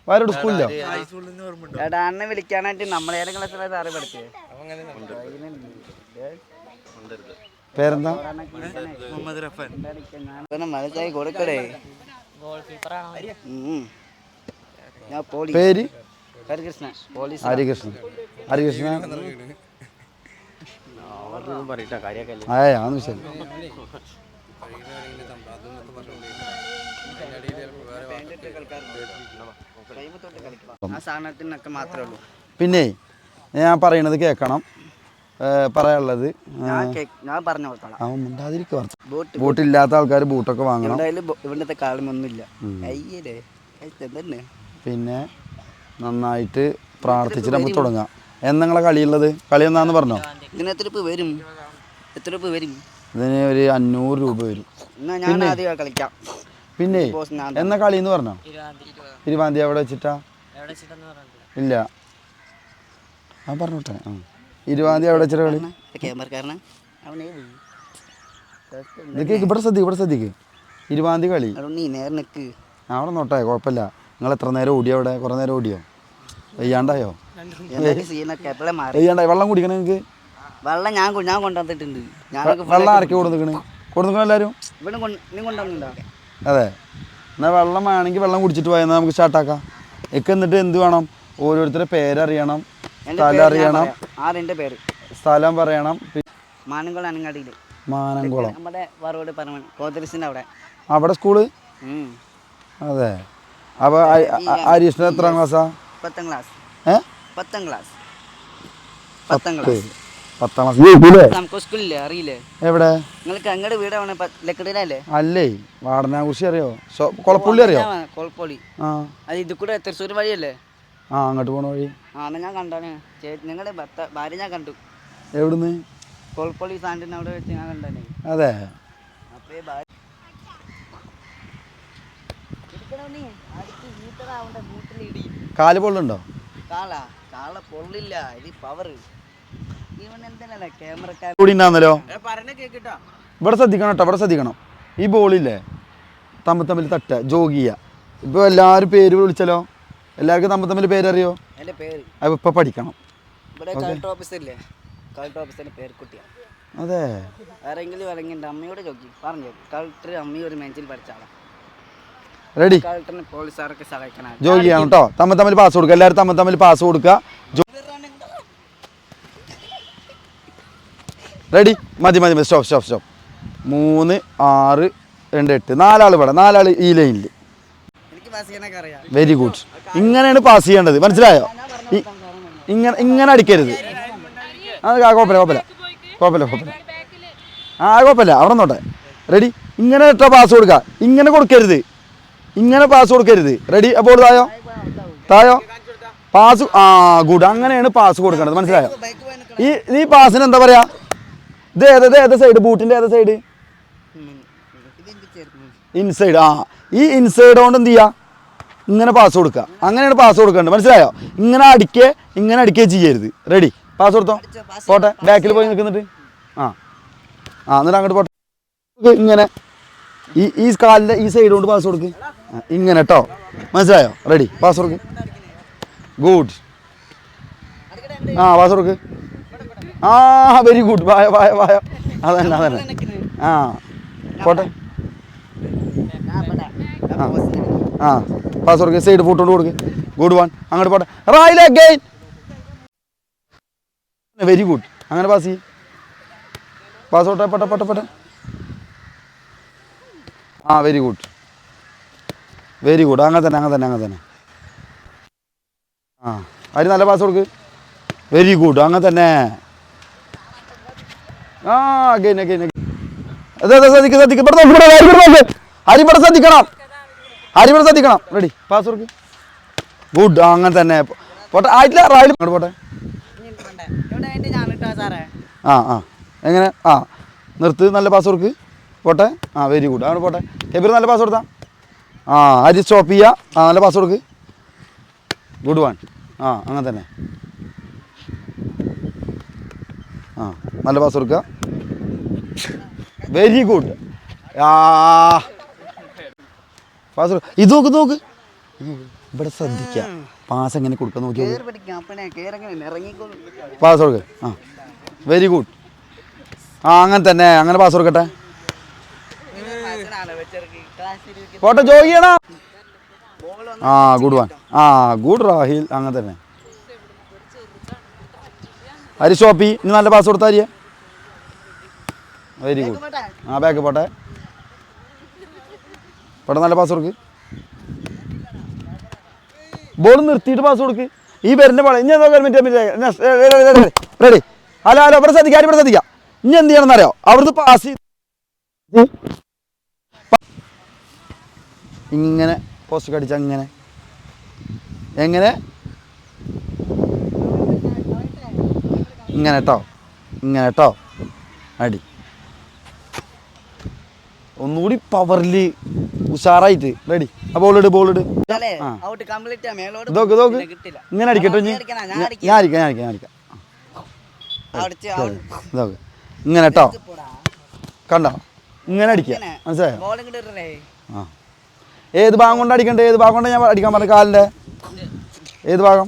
വേറെ സ്കൂളിലോ? എടാ അന്നെ വിളിക്കാനായിട്ട് നമ്മളേറെ ക്ലാസ്സിലെ സാറ് പഠിച്ചേ. പേരെന്താ? മനസ്സായി കൊടുക്കടേ. പേര് ഹരികൃഷ്ണൻ. ഹരികൃഷ്ണൻ. ഹരികൃഷ്ണൻ ശരി. പിന്നെ ഞാൻ പറയണത് കേൾക്കണം. പറയാനുള്ളത് ബൂട്ടില്ലാത്ത ആൾക്കാർ ബൂട്ടൊക്കെ വാങ്ങണം. പിന്നെ നന്നായിട്ട് പ്രാർത്ഥിച്ചിട്ട് നമുക്ക് തുടങ്ങാം. നിങ്ങളെ കളിയുള്ളത് കളി എന്നാന്ന് പറഞ്ഞോ? ഇതിന് ഒരു 500 രൂപ വരും. പിന്നെ എന്നാ കളി എന്ന് പറഞ്ഞോ? 20 എവിടെ വെച്ചിട്ടാ? ഇല്ല ആ പറഞ്ഞോട്ടെ. 20 എവിടെ വെച്ചിട്ടാ കളി? ഇവിടെ ശ്രദ്ധിക്ക് 20 കളി. അവിടെ നോട്ടെ, കുഴപ്പമില്ല. നിങ്ങൾ എത്ര നേരം ഓടിയോ? അവിടെ കുറേ നേരം ഓടിയോ? വെയ്യാണ്ടായോ? വെയ്യാണ്ടായി. വെള്ളം കുടിക്കണം നിങ്ങൾക്ക്? വെള്ളം ഞാൻ കൊണ്ടുവന്നിട്ടുണ്ട്. വെള്ളം ആരൊക്കെ കൊടുക്കണം എല്ലാവരും? അതെ. എന്നാൽ വെള്ളം വേണമെങ്കിൽ വെള്ളം കുടിച്ചിട്ട് പോയാൽ നമുക്ക് സ്റ്റാർട്ടാക്കാം. എന്നിട്ട് എന്ത് വേണം? ഓരോരുത്തരുടെ പേരറിയണം, സ്ഥലം അറിയണം. സ്ഥലം പറയണം. മാനംകുളം അവിടെ സ്കൂള്? അതെ. അപ്പോൾ ഹരീഷിന് എത്രാം ക്ലാസ്സാ? 10ാം ക്ലാസ്. 10ാം ക്ലാസ്. അറിയില്ലേ എവിടെ? നിങ്ങൾക്ക് അങ്ങോട്ട് വീടാണ്? അല്ലേ, വാടനാകുറിശി അറിയോ? കൊളപ്പുള്ളി അറിയോ? കൊളപ്പുള്ളി. അത് ഇത് കൂടെ തൃശ്ശൂർ വഴിയല്ലേ? അങ്ങോട്ട് പോണ വഴി. ഞാൻ കണ്ടാണ് നിങ്ങളുടെ ഭാര്യ. ഞാൻ കണ്ടു. എവിടുന്ന്? കൊളപ്പുള്ളി സാൻഡിന് അവിടെ വെച്ച് ഞാൻ കണ്ടാണ്. അതെ. കാല് പൊള്ളുണ്ടോ? കാള പൊള്ളില്ല. ഇത് പവർ. ഇവിടെ ശ്രദ്ധിക്കണം കേട്ടോ, ഇവിടെ ശ്രദ്ധിക്കണം. ഈ ബോളില്ലേ തമ്മിൽ തട്ട ജോഗ് ചെയ്യുക. ഇപ്പോൾ എല്ലാവരും പേര് വിളിച്ചാലോ? എല്ലാവർക്കും തമ്മിൽ പേരറിയോ? അത് ഇപ്പം പഠിക്കണം. അതെ. റെഡി? ജോഗ് ചെയ്യണം കേട്ടോ. തമ്മിൽ പാസ് കൊടുക്കുക. എല്ലാവരും തമ്മിൽ പാസ് കൊടുക്കുക. റെഡി? മതി. സ്റ്റോപ്പ്. 3, 6, 2, 8. 4 ആൾ ഇവിടെ. 4 ആൾ ഈ ലൈനിൽ. Very good. ഇങ്ങനെയാണ് പാസ് ചെയ്യേണ്ടത്. മനസ്സിലായോ? ഇങ്ങനെ അടിക്കരുത്. കുഴപ്പമില്ല. കുഴപ്പമില്ല. അവിടെ നോട്ടെ. റെഡി? ഇങ്ങനെ ഇട്ടാ പാസ് കൊടുക്കുക. ഇങ്ങനെ കൊടുക്കരുത്. ഇങ്ങനെ പാസ് കൊടുക്കരുത്. റെഡി? അപ്പോൾ തായോ പാസ്. ഗുഡ്. അങ്ങനെയാണ് പാസ് കൊടുക്കേണ്ടത്. മനസ്സിലായോ? ഈ പാസിന് എന്താ പറയാ? ഇത് ഏതാ സൈഡ്? ബൂട്ടിൻ്റെ ഏതാ സൈഡ്? ഇൻസൈഡ്. ഈ ഇൻസൈഡ് കൊണ്ട് എന്ത് ചെയ്യുക? ഇങ്ങനെ പാസ് കൊടുക്കുക. അങ്ങനെയാണ് പാസ് കൊടുക്കേണ്ടത്. മനസ്സിലായോ? ഇങ്ങനെ അടിക്കുക ചെയ്യരുത്. റെഡി? പാസ് കൊടുത്തോ. പോട്ടെ. ബാക്കിൽ പോയി നിൽക്കുന്നിട്ട് എന്നിട്ട് അങ്ങോട്ട് പോട്ടെ. ഇങ്ങനെ ഈ കാലിൻ്റെ ഈ സൈഡ് കൊണ്ട് പാസ് കൊടുക്ക്. ഇങ്ങനെ കേട്ടോ. മനസ്സിലായോ? റെഡി? പാസ് കൊടുക്ക്. ഗുഡ്. പാസ് കൊടുക്ക്. Very good. വായ. അതന്നെ. പോട്ടെ. പാസ് കൊടുക്ക്. സൈഡ് ഫുട്ടോണ്ട് കൊടുക്ക്. Good one. അങ്ങോട്ട് പോട്ടെ. Right again. Very good. അങ്ങനെ പാസ് ചെയ്യും. പാസ് കൊടുട്ടെ. പോട്ടെ. Very good. അങ്ങനെ തന്നെ. അതിന് നല്ല പാസ് കൊടുക്ക്. Very good. അങ്ങനെ തന്നെ. അഗൈൻ. ശ്രദ്ധിക്കും. ഹരിപട ശ്രദ്ധിക്കണം. റെഡി? പാസ് കൊടുക്ക്. ഗുഡ്. അങ്ങനെ തന്നെ. പോട്ടെ. ആയിട്ടില്ല. റൈഡ് അങ്ങോട്ട് പോട്ടെ. എങ്ങനെ? നിർത്ത്. നല്ല പാസ് കൊടുക്ക്. പോട്ടെ. Very good. അങ്ങനെ പോട്ടെ. എബിർ നല്ല പാസ് കൊടുത്താ. ഹരി സ്റ്റോപ്പ് ചെയ്യുക. നല്ല പാസ് കൊടുക്ക്. Good one. അങ്ങനെ തന്നെ. നല്ല പാസ് കൊടുക്കുക. Very good. പാസ്. ഇത് നോക്ക്. ഇവിടെ ശ്രദ്ധിക്കുക പാസ് എങ്ങനെ കൊടുക്കാൻ നോക്കിയോ കേറി പഠിക്കാം അപ്പനെ കേറങ്ങനെ ഇറങ്ങിക്കോളും പാസ് കൊടുക്ക് ആ വെരി ഗുഡ് ആ അങ്ങനെ തന്നെ അങ്ങനെ പാസ് കൊടുക്കട്ടെ പോട്ടെ ജോഗി ചെയ്യണം ആ ഗുഡ് വൺ ആ ഗുഡ് രാഹിൽ അങ്ങനെ തന്നെ ഹരി ഷോപ്പി ഇനി നല്ല പാസ് കൊടുത്താൽ വെരി ഗുഡ് ആ ബാക്ക് പോട്ടെ പോട്ടെ നല്ല പാസ് കൊടുക്ക് ബോൾ നിർത്തിയിട്ട് പാസ് കൊടുക്ക് ഈ വരുന്ന പാളെ ഇനി റെഡി ഹലോ ഹലോ ഇവിടെ ശ്രദ്ധിക്കാം ഇവിടെ ശ്രദ്ധിക്കാം ഇനി എന്ത് ചെയ്യണമെന്ന് അറിയോ അവിടുന്ന് പാസ് ചെയ്ത് ഇങ്ങനെ പോസ്റ്റ് കടിച്ച അങ്ങനെ എങ്ങനെ ഇങ്ങനെ കേട്ടോ അടി ഒന്നുകൂടി പവറിൽ ഉഷാറായിട്ട് റെഡി ആ ബോളിട് ഇതൊക്കെ ഇങ്ങനെ അടിക്കട്ടോ ഞാൻ അടിക്കാം ഇതൊക്കെ ഇങ്ങനെ കേട്ടോ കണ്ടോ ഇങ്ങനെ അടിക്കുക മനസ്സിലായോ ആ ഏത് ഭാഗം കൊണ്ട് അടിക്കണ്ടേ ഏത് ഭാഗം കൊണ്ട് ഞാൻ അടിക്കാൻ പറഞ്ഞു കാലിൻ്റെ ഏത് ഭാഗം